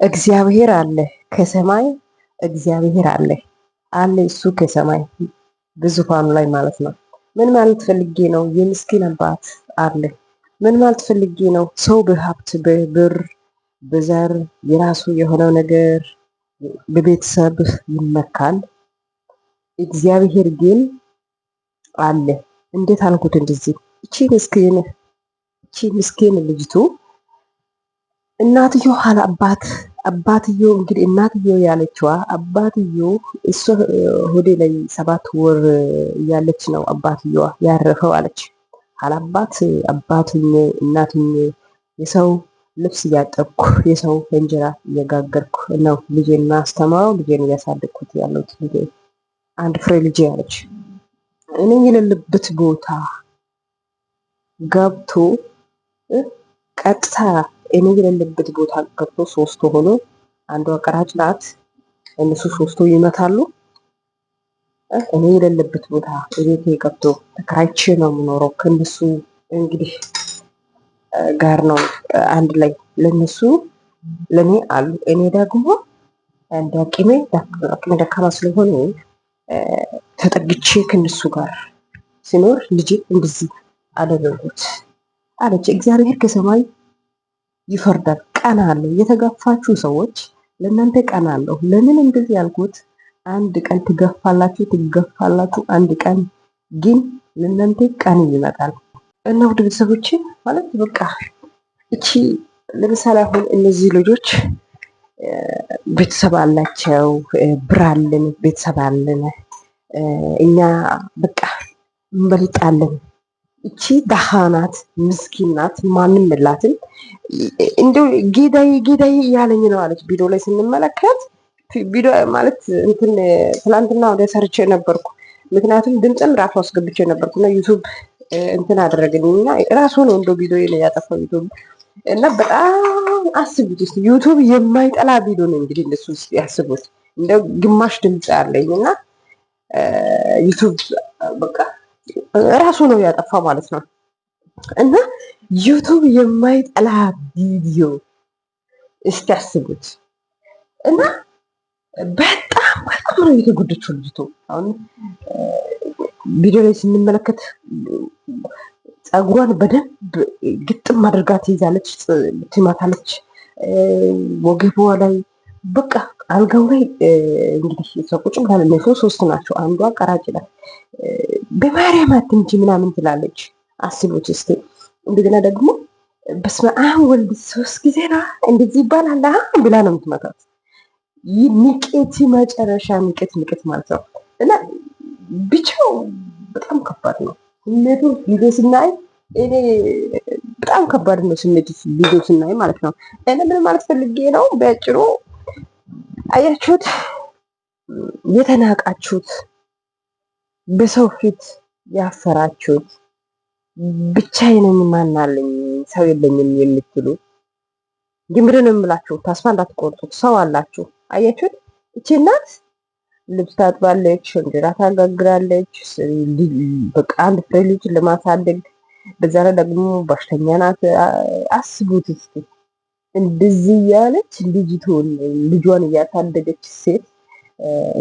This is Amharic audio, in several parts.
እግዚአብሔር አለ ከሰማይ እግዚአብሔር አለ አለ እሱ ከሰማይ በዙፋኑ ላይ ማለት ነው። ምን ማለት ፈልጌ ነው? የምስኪን አባት አለ። ምን ማለት ፈልጌ ነው? ሰው በሀብት በብር በዘር የራሱ የሆነው ነገር በቤተሰብ ይመካል። እግዚአብሔር ግን አለ። እንዴት አልኩት? እንደዚህ እቺ ምስኪን ልጅቱ እናትዮ ኋላ አባትዮ እንግዲህ እናትዮ ያለችዋ አባትዮ እሷ ሆዴ ላይ 7 ወር እያለች ነው አባትየዋ ያረፈው አለች። አባትኝ እናትኝ የሰው ልብስ እያጠብኩ የሰው እንጀራ እየጋገርኩ ነው ልጄን ማስተማረው ልጄን እያሳደግኩት ያለሁት ልጄ አንድ ፍሬ ልጄ አለች። እኔ የሌለበት ቦታ ገብቶ ቀጥታ እኔ የሌለበት ቦታ ገብቶ 3 ሆኖ አንዷ ቀራጭ ናት። እነሱ 3ቱ ይመታሉ። እኔ የሌለበት ቦታ እቤቴ ገብቶ ተከራይቼ ነው የምኖረው ከነሱ እንግዲህ ጋር ነው አንድ ላይ ለነሱ ለኔ አሉ። እኔ ደግሞ እንደ አቅሜ ደካማ ስለሆነ ተጠግቼ ከነሱ ጋር ሲኖር ልጄ እንደዚህ አደረጉት አለች። እግዚአብሔር ከሰማይ ይፈርዳል። ቀና አለው። የተገፋችሁ ሰዎች ለእናንተ ቀና አለው። ለምን እንደዚህ ያልኩት? አንድ ቀን ትገፋላችሁ። አንድ ቀን ግን ለእናንተ ቀን ይመጣል። እና ውድ ቤተሰቦች ማለት በቃ እቺ ለምሳሌ አሁን እነዚህ ልጆች ቤተሰብ አላቸው፣ ብር አለን፣ ቤተሰብ አለን፣ እኛ በቃ እንበልጣለን። እቺ ደሃ ናት፣ ምስኪን ናት፣ ማንም የላትም። እንደው ጌዳዬ እያለኝ ነው አለች። ቪዲዮ ላይ ስንመለከት ቪዲዮ ማለት እንትን ትናንትና ወደ ሰርቼ ነበርኩ። ምክንያቱም ድምፅን ራሱ አስገብቼ ነበርኩና ዩቱብ እንትን አደረገልኝና ራሱ ነው እንደው ቪዲዮ ላይ ያጠፋው ዩቱብ እና በጣም አስቡት እስቲ ዩቱብ የማይጠላ ቪዲዮ ነው እንግዲህ እንደሱ ያስቡት። እንደው ግማሽ ድምፅ ያለኝ እና ዩቱብ በቃ ራሱ ነው ያጠፋው ማለት ነው። እና ዩቱብ የማይጠላ ቪዲዮ እስቲ አስቡት። እና በጣም ነው የተጎደችው ልጅቱ። አሁን ቪዲዮ ላይ ስንመለከት ጸጉሯን በደንብ ግጥም አድርጋ ትይዛለች፣ ትማታለች። ወገቧ ላይ በቃ አልጋው ላይ እንግዲህ ሰው ቁጭ ብላለች። እነሱ 3 ናቸው። አንዷ ቀራጭ ናት። በማርያም አትምጪ ምናምን ትላለች። አስቡት እስቲ። እንደገና ደግሞ በስመ አብ ወልድ 3 ጊዜ ነው እንደዚህ ይባላል ብላ ነው የምትመታት። ንቄት መጨረሻ ንቄት ማለት ነው። እና ብቻው በጣም ከባድ ነው ስሜቱ። ቪዲዮ ስናይ እኔ በጣም ከባድ ነው ስሜቱ ቪዲዮ ስናይ ማለት ነው። እኔ ምን ማለት ፈልጌ ነው በአጭሩ አያችሁት፣ የተናቃችሁት፣ በሰው ፊት ያፈራችሁት፣ ብቻዬን ነኝ ማን አለኝ ሰው የለኝም የምትሉ ግምርን የምላችሁ ተስፋ እንዳትቆርጡት፣ ሰው አላችሁ። አያችሁት፣ እቺ እናት ልብስ ታጥባለች፣ እንጀራ ታጋግራለች። በቃ አንድ ፍሬ ልጅ ለማሳደግ በዛ ላይ ደግሞ በሽተኛ ናት። አስቡት እስኪ እንደዚህ ያለች ልጇን እያሳደገች ሴት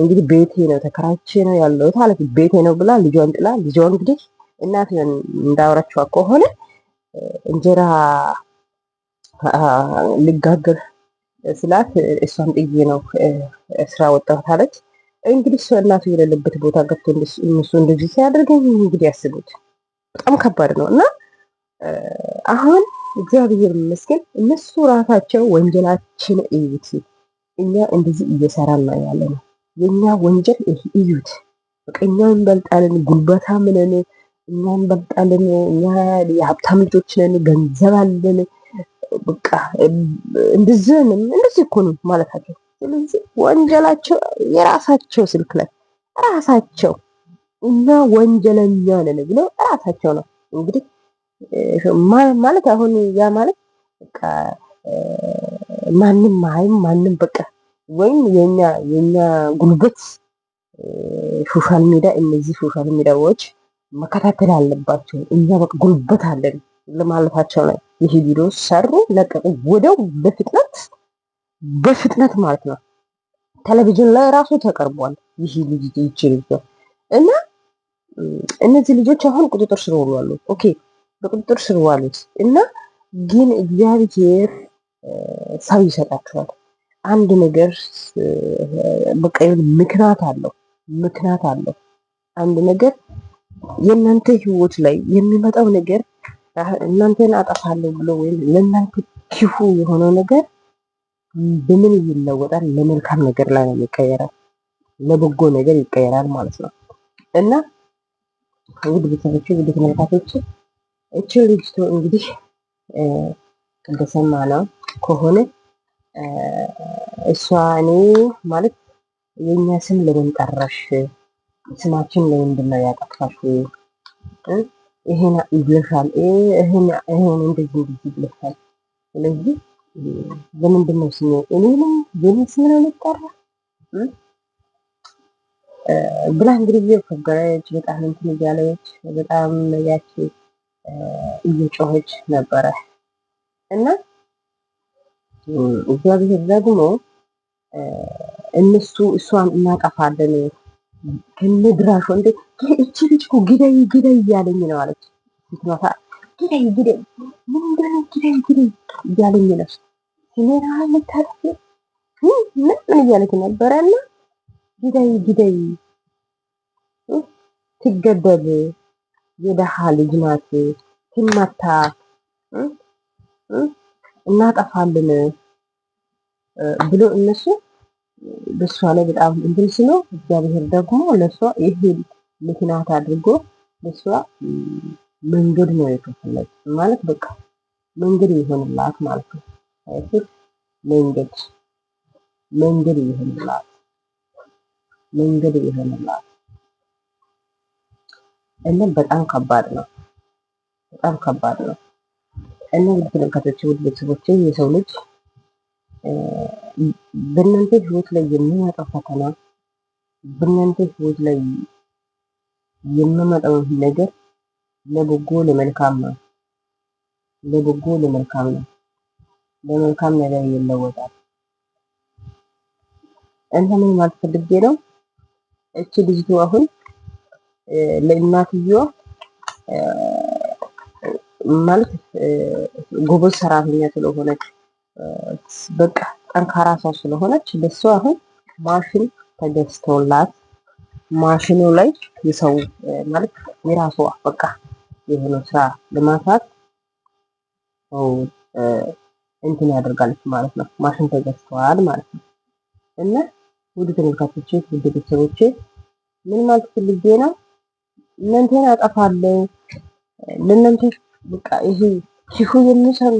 እንግዲህ ቤቴ ነው ተከራይቼ ነው ያለሁት አለች። ቤቴ ነው ብላ ልጇን ጥላ ልጇን እንግዲህ እናት እንዳወራችዋ ከሆነ እንጀራ ልጋግር ስላት እሷን ጥዬ ነው ስራ ወጣሁት አለች። እንግዲህ እሷ እናቱ የሌለበት ቦታ ገብቶ እነሱ እንደዚህ ሲያደርገኝ እንግዲህ ያስቡት። በጣም ከባድ ነው። እና አሁን እግዚአብሔር ይመስገን እነሱ ራሳቸው ወንጀላችን እዩት። እኛ እንደዚህ እየሰራን ነው ያለ ነው። የኛ ወንጀል እዩት። በቃ እኛ እንበልጣለን፣ ጉልበታም ነን፣ እኛ እንበልጣለን፣ እኛ የሀብታም ልጆች ነን፣ ገንዘብ አለን። በቃ እንደዚህ እኮ ነው ማለታቸው። ስለዚህ ወንጀላቸው የራሳቸው ስልክ ላይ ራሳቸው እና ወንጀለኛ ነን ብለው ራሳቸው ነው እንግዲህ ማለት አሁን ያ ማለት በቃ ማንም በቃ ወይም የኛ ጉልበት ሶሻል ሚዲያ እነዚህ ሶሻል ሚዲያዎች መከታተል አለባቸው። እኛ በቃ ጉልበት አለን ለማለታቸው ነው። ይሄ ቪዲዮ ሰሩ ለቀቁ ወደው በፍጥነት በፍጥነት ማለት ነው። ቴሌቪዥን ላይ ራሱ ተቀርቧል ይህ ልጅ ልጅ እና እነዚህ ልጆች አሁን ቁጥጥር ስር ውለዋል። ኦኬ በቁጥጥር ስር ዋሉት እና ግን እግዚአብሔር ሰው ይሰጣቸዋል። አንድ ነገር በቃ ምክንያት አለው፣ ምክንያት አለው። አንድ ነገር የእናንተ ህይወት ላይ የሚመጣው ነገር እናንተን አጠፋለሁ ብሎ ወይም ለእናንተ ክፉ የሆነው ነገር በምን ይለወጣል? ለመልካም ነገር ላይ ነው የሚቀየረው፣ ለበጎ ነገር ይቀየራል ማለት ነው። እና ውድ ቤተሰቦች፣ ውድ ተመልካቾች እቺ ልጅቶ እንግዲህ እንደሰማነው ከሆነ እሷ እኔ ማለት የኛ ስም ለምን ጠራሽ? ስማችን ለምንድን ነው ያጠፋሽው? ይሄን ይብለሻል፣ ይሄን እንደዚህ እንደዚህ ብለሻል። ስለዚህ ለምንድን ነው ስሜ እኔ ነኝ የኔ ስም ነው የሚጠራ ብላ እንግዲህ እየፎገረች በጣም እንትን እያለች በጣም ያቺ እየጮኸች ነበረ እና እግዚአብሔር ደግሞ እሷን እናጠፋለን ከነድራሹ እንደ እቺ ልጅ እኮ ግዳይ ግዳይ እያለኝ ነው አለች። ስትመታ ግዳይ ግዳይ ምንድን ነው ግዳይ ግዳይ እያለኝ ነው ሲኔራ የምታጠፊ ምን እያለች ነበረና ግዳይ ግዳይ ትገደል የደሃ ልጅ ናት ትመታ እናጠፋለን ብሎ እነሱ በሷ ላይ በጣም እንትን ሲሉ እግዚአብሔር ደግሞ ለሷ ይሄ ምክንያት አድርጎ ለሷ መንገድ ነው የከፈለች ማለት በቃ መንገድ ይሆንላት ማለት ነው። መንገድ መንገድ ይሆንላት መንገድ ይሆንላት እና በጣም ከባድ ነው፣ በጣም ከባድ ነው። እና ውድ ተመልካቾቼ፣ ውድ ቤተሰቦቼ የሰው ልጅ በእናንተ ህይወት ላይ የሚመጣው ፈተና በእናንተ ህይወት ላይ የሚመጣው ነገር ለበጎ ለመልካም ነው፣ ለበጎ ለመልካም ነው፣ ለመልካም ነገር ይለወጣል። እና ምን ማለት ፈልጌ ነው? እቺ ልጅቱ አሁን ለእናትየዋ ማለት ጎበዝ ሰራተኛ ስለሆነች በቃ ጠንካራ ሰው ስለሆነች ለሷ አሁን ማሽን ተገዝቶላት ማሽኑ ላይ የሰው ማለት የራሷ በቃ የሆነ ስራ ለማንሳት እንትን ያደርጋለች ማለት ነው። ማሽን ተገዝተዋል ማለት ነው። እና ውድ ተመልካቾቼ፣ ውድ ቤተሰቦቼ ምን ማለት ፈልጌ ነው? እናንተን አጠፋለሁ ለእናንተ በቃ ይሄ ክፉ የሚሰሩ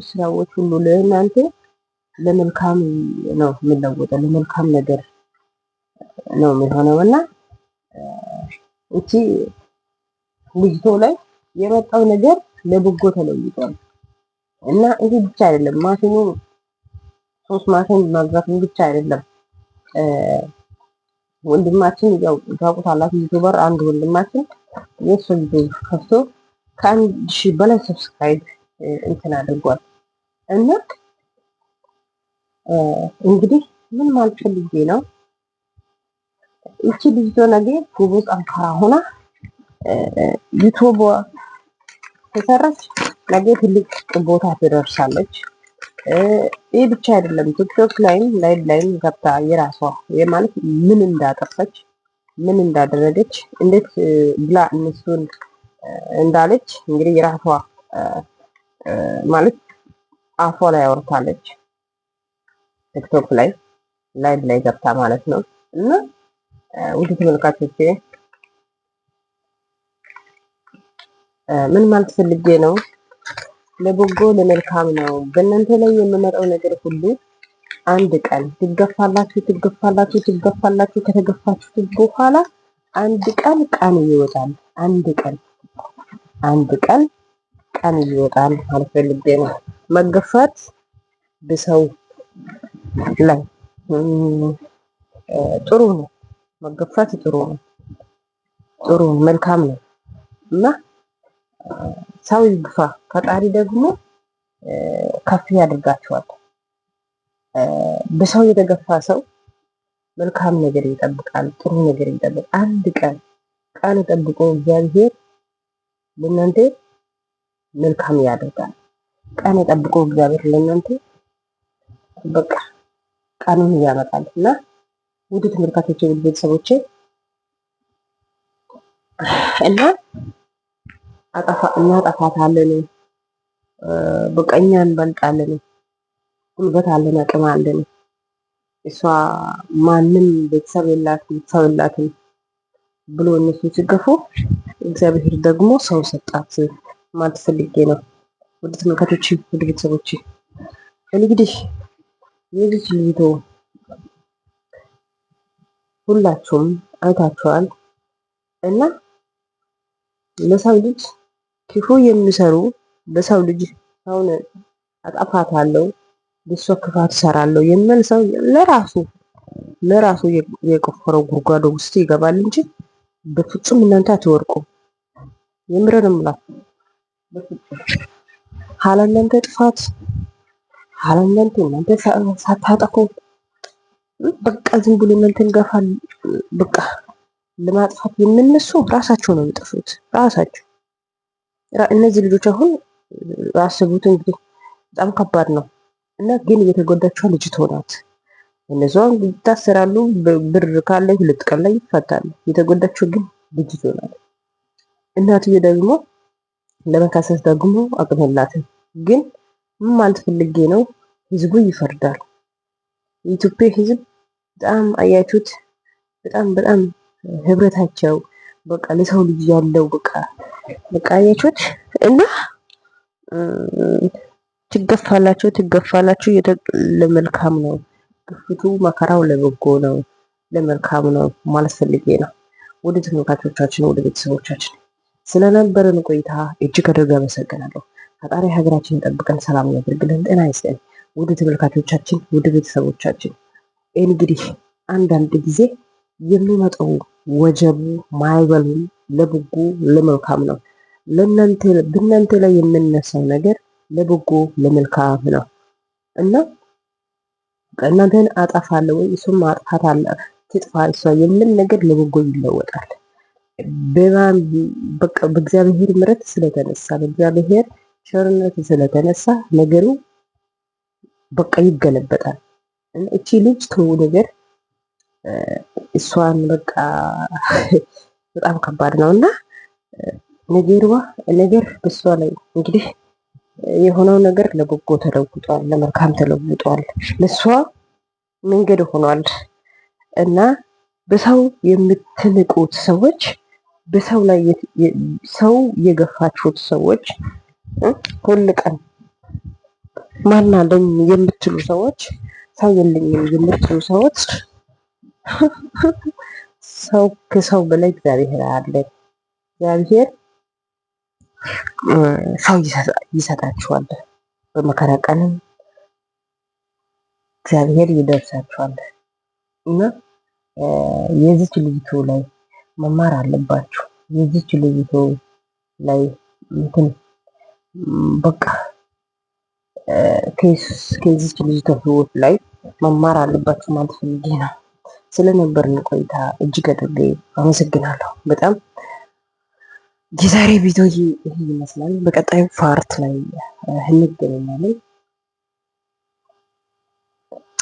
ስራዎች ሁሉ ለእናንተ ለመልካም ነው የሚለወጠው፣ ለመልካም ነገር ነው የሚሆነው። እና እቺ ልጅቶ ላይ የመጣው ነገር ለበጎ ተለውጧል። እና ይሄ ብቻ አይደለም ማሽኑ 3 ማሽን ማግዛቱን ብቻ አይደለም። ወንድማችን ያው ታውቁታላችሁ፣ ዩቲዩበር አንድ ወንድማችን የሱ ዩቲዩብ ከፍቶ ከ1000 በላይ ሰብስክራይብ እንትን አድርጓል። እና እንግዲህ ምን ማለት ፈልጌ ነው? እቺ ልጅቷ ነገ ጎበዝ ጠንካራ ሆና ዩቲዩብ ከሰራች ነገ ትልቅ ቦታ ትደርሳለች። ይህ ብቻ አይደለም፣ ቲክቶክ ላይም ላይም ገብታ የራሷ ማለት ምን እንዳጠፈች ምን እንዳደረገች እንዴት ብላ እነሱን እንዳለች እንግዲህ የራሷ ማለት አፏ ላይ አወርታለች ቲክቶክ ላይ ገብታ ማለት ነው። እና ውድ ተመልካቾቼ ምን ማለት ፈልጌ ነው? ለበጎ ለመልካም ነው። በእናንተ ላይ የሚመጣው ነገር ሁሉ አንድ ቀን ትገፋላችሁ ከተገፋችሁ በኋላ አንድ ቀን ይወጣል። አንድ ቀን ይወጣል ማለት ፈልጌ ነው። መገፋት በሰው ላይ ጥሩ ነው። መገፋት ጥሩ ነው፣ መልካም ነው። እና ሰው ይግፋ፣ ፈጣሪ ደግሞ ከፍ ያደርጋቸዋል። በሰው የተገፋ ሰው መልካም ነገር ይጠብቃል፣ ጥሩ ነገር ይጠብቃል። አንድ ቀን ጠብቆ እግዚአብሔር ለእናንተ መልካም ያደርጋል። ቀን ጠብቆ እግዚአብሔር ለእናንተ በቃ ቀኑን ያመጣል። እና ውድ ተመልካቾቼ፣ ውድ ቤተሰቦቼ እና እናጠፋታለን፣ በቃ እኛ እንበልጣለን፣ ጉልበት አለን፣ አቅም አለን፣ እሷ ማንም ቤተሰብ የላትም ብሎ እነሱ ሲገፉ እግዚአብሔር ደግሞ ሰው ሰጣት ማለት ፈልጌ ነው። ውድ ተመልካቾቼ፣ ውድ ቤተሰቦቼ እንግዲህ የልጅ ልጅቶ ሁላችሁም አይታችኋል። እና ለሰው ልጅ ክፉ የሚሰሩ ለሰው ልጅ ሰውን አጠፋታለሁ ለሷ ክፋት እሰራለሁ የሚል ሰው ለራሱ የቆፈረው ጉድጓድ ውስጥ ይገባል እንጂ በፍጹም እናንተ አትወርቁም። የምረን እምላችሁ በፍጹም እናንተ ጥፋት እናንተ ሳታጠፉ በቃ ዝም ብሎ እናንተን ገፋል። በቃ ለማጥፋት የምነሱ ራሳቸው ነው የሚጠፉት። ራሳቸው እነዚህ ልጆች አሁን አስቡት እንግዲህ በጣም ከባድ ነው። እና ግን እየተጎዳቸው ልጅቷ ናት። እነዛን ይታሰራሉ። ብር ካለ 2 ቀን ላይ ይፈታሉ። የተጎዳቸው ግን ልጅቷ ናት። እናትዬ ደግሞ ለመካሰስ ደግሞ አቅም የላትም። ግን ምን ማለት ፈልጌ ነው፣ ህዝቡ ይፈርዳል። የኢትዮጵያ ህዝብ በጣም አያችሁት፣ በጣም ህብረታቸው በቃ ለሰው ልጅ ያለው በቃ አያችሁት። እና ትገፋላችሁ ለመልካም ነው። ግፍቱ መከራው ለበጎ ነው፣ ለመልካም ነው ማለት ፈልጌ ነው። ወደ ተመልካቾቻችን፣ ወደ ቤተሰቦቻችን ስለነበረን ቆይታ እጅግ አድርጌ አመሰግናለሁ። ፈጣሪ ሀገራችንን ጠብቀን ሰላም ያድርግልን፣ ጤና ይስጠን። ወደ ተመልካቾቻችን፣ ወደ ቤተሰቦቻችን እንግዲህ አንዳንድ ጊዜ የሚመጣው ወጀቡ ማይበሉ ለበጎ ለመልካም ነው። በእናንተ ላይ የምነሳው ነገር ለበጎ ለመልካም ነው እና እናንተን አጠፋለሁ ወይ እሱም ማጥፋት አለ ትጥፋ እሷ የምን ነገር ለበጎ ይለወጣል። በቃ በእግዚአብሔር ምሕረት ስለተነሳ በእግዚአብሔር ቸርነት ስለተነሳ ነገሩ በቃ ይገለበጣል። እና እቺ ልጅ ተው ነገር እሷን በቃ በጣም ከባድ ነውና ነገር በሷ ላይ እንግዲህ የሆነው ነገር ለበጎ ተለውጧል፣ ለመልካም ተለውጧል፣ ለሷ መንገድ ሆኗል። እና በሰው የምትንቁት ሰዎች፣ በሰው ላይ ሰው የገፋችሁት ሰዎች፣ ሁል ቀን ማን አለኝ የምትሉ ሰዎች፣ ሰው የለኝም የምትሉ ሰዎች ሰው ከሰው በላይ እግዚአብሔር አለ። እግዚአብሔር ሰው ይሰጣችኋል። በመከራ ቀን እግዚአብሔር ይደርሳችኋል። እና የዚች ልጅቱ ላይ መማር አለባችሁ። የዚች ልጅቱ ላይ እንትን በቃ ከዚች ልጅቱ ህይወት ላይ መማር አለባችሁ ማለት ፈልጌ ነው። ስለነበርን ቆይታ እጅግ አድርጌ አመሰግናለሁ። በጣም የዛሬ ቪዲዮ ይሄ ይመስላል። በቀጣዩ ፓርት ላይ እንገናኛለን።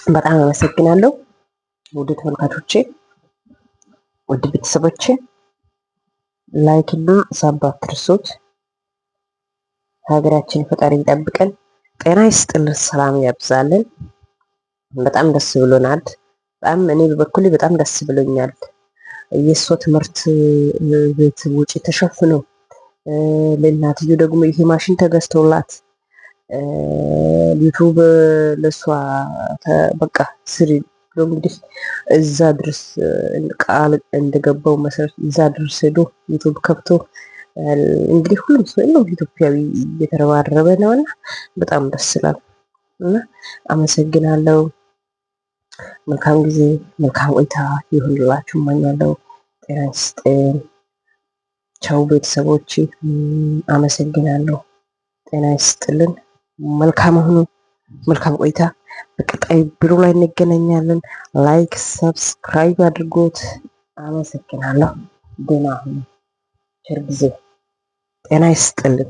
በጣም አመሰግናለሁ ውድ ተመልካቾቼ፣ ውድ ቤተሰቦቼ። ላይክ እና ሳብ አትርሱት። ሀገራችን ፈጣሪ ይጠብቀን፣ ጤና ይስጥልን፣ ሰላም ያብዛልን። በጣም ደስ ብሎናል። እኔ በበኩሌ በጣም ደስ ብሎኛል። የእሷ ትምህርት ቤት ውጪ ተሸፍኖ ለእናትዮ ደግሞ ይሄ ማሽን ተገዝቶላት ዩቱብ ለሷ በቃ ስሪ ብሎ እንግዲህ እዛ ድረስ ቃል እንደገባው መሰረት እዛ ድረስ ሄዶ ዩቱብ ከፍቶ እንግዲህ ሁሉም ሰው ነው ኢትዮጵያዊ እየተረባረበ ነውና በጣም ደስ ይላል። እና አመሰግናለሁ። መልካም ጊዜ፣ መልካም ቆይታ ይሁንላችሁ እመኛለሁ። ጤና ይስጥልኝ። ቻው ቤተሰቦች፣ አመሰግናለሁ። ጤና ይስጥልን። መልካም ሁኑ። መልካም ቆይታ በቀጣይ ቪዲዮ ላይ እንገናኛለን። ላይክ ሰብስክራይብ አድርጎት። አመሰግናለሁ። ደህና ሁኑ። ቸር ጊዜ ጤና ይስጥልን።